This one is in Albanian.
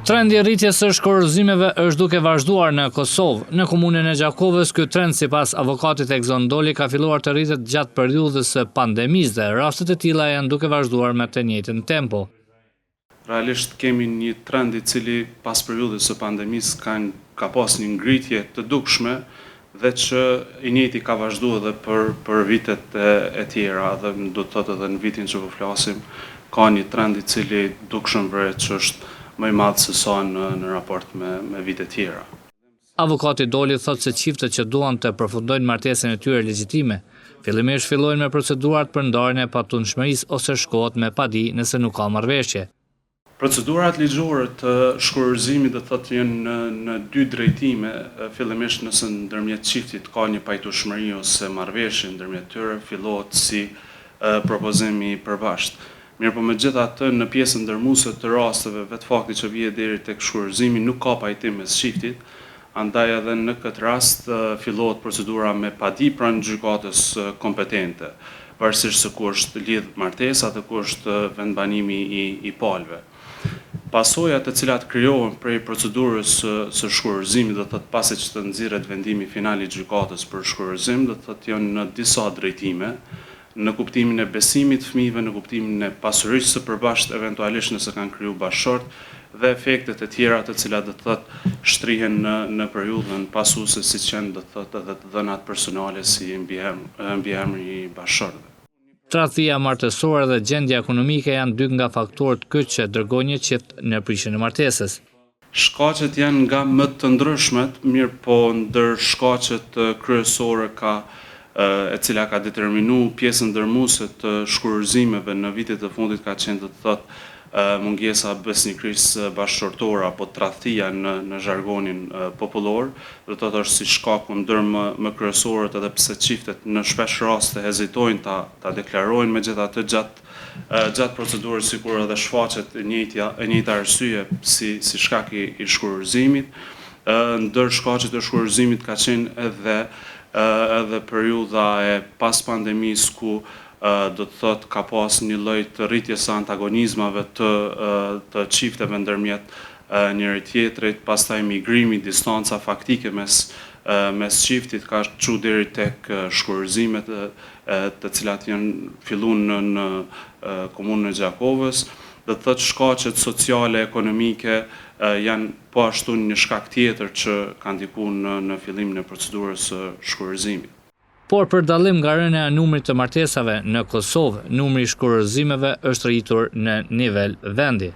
Trendi i rritjes së shkurorzimeve është duke vazhduar në Kosovë. Në komunën e Gjakovës, ky trend sipas avokatit Egzon Doli ka filluar të rritet gjatë periudhës së pandemisë dhe rastet e tilla janë duke vazhduar me të njëjtin tempo. Realisht kemi një trend i cili pas periudhës së pandemisë ka pas një ngritje të dukshme dhe që i njëjti ka vazhduar edhe për vitet e tjera, dhe do të thotë edhe në vitin që po flasim ka një trend i cili dukshëm vëre që është më i madh se sa në raport me vite tjera. Avokati Doli thotë se çiftet që duan të përfundojnë martesën e tyre legjitime, fillimisht fillojnë me procedurat për ndarjen e patundshmërisë ose shkohet me padi nëse nuk ka marrëveshje. Procedurat ligjore të shkurorzimit do thotë janë në dy drejtime, fillimisht nëse ndërmjet çiftit ka një pajtueshmëri ose marrëveshje ndërmjet tyre, fillohet si propozim i përbashkët. Mirë, po megjithatë në pjesën ndërmuese të rasteve vetë fakti që vije deri tek shkurorzimi nuk ka pajtim mes çiftit, andaj edhe në këtë rast fillohet procedura me padi pranë gjykatës kompetente, pavarësisht se ku është lidh martesa dhe ku është vendbanimi i palëve. Pasojat të cilat krijohen prej procedurës së shkurorzimit, do thotë pasi që të nxirret vendimi final i gjykatës për shkurorzim, do thotë janë në disa drejtime, në kuptimin e besimit të fëmijëve, në kuptimin e pasurisë së përbashkët, eventualisht nëse kanë kriju bashkëshort, dhe efektet e tjera të cilat do të thotë shtrihen në periudhën pasuese, siç janë do të thotë edhe të dhënat personale si mbiemri i bashkëshortëve. Tradhtia martësore dhe gjendja ekonomike janë dy nga faktorët kryet që dërgojnë një çift në prishjen e martesës. Shkaqet janë nga më të ndryshmet, mirë po ndër shkaqet kryesore e cila ka determinu pjesën ndërmuese të shkurorzimeve në vitet e fundit ka qenë do të thotë mungesa besnikërisë bashkëshortore apo tradhtia në zhargonin popullor, do të thotë është si shkaku ndër më kryesorët, edhe pse çiftet në shpesh raste hezitojnë ta deklarojnë, megjithatë gjatë procedurës sikur edhe shfaqet e njëjta arsye si shkak i shkurorzimit. Ndër shkaqet e shkurorzimit ka qenë edhe periudha e pas pandemisë ku do të thotë ka pas një lloj të rritjes së antagonizmave të çifteve ndërmjet njëri tjetrit, pastaj migrimi, distanca faktike mes çiftit ka çu deri tek shkurorzimet të cilat janë filluar në komunën e Gjakovës. Do të thotë shkaqet sociale, ekonomike janë po ashtu një shkak tjetër që ka ndikuar në fillimin e procedurës së shkurorzimit. Por për dallim nga rënja e numrit të martesave në Kosovë, numri i shkurorzimeve është rritur në nivel vendi.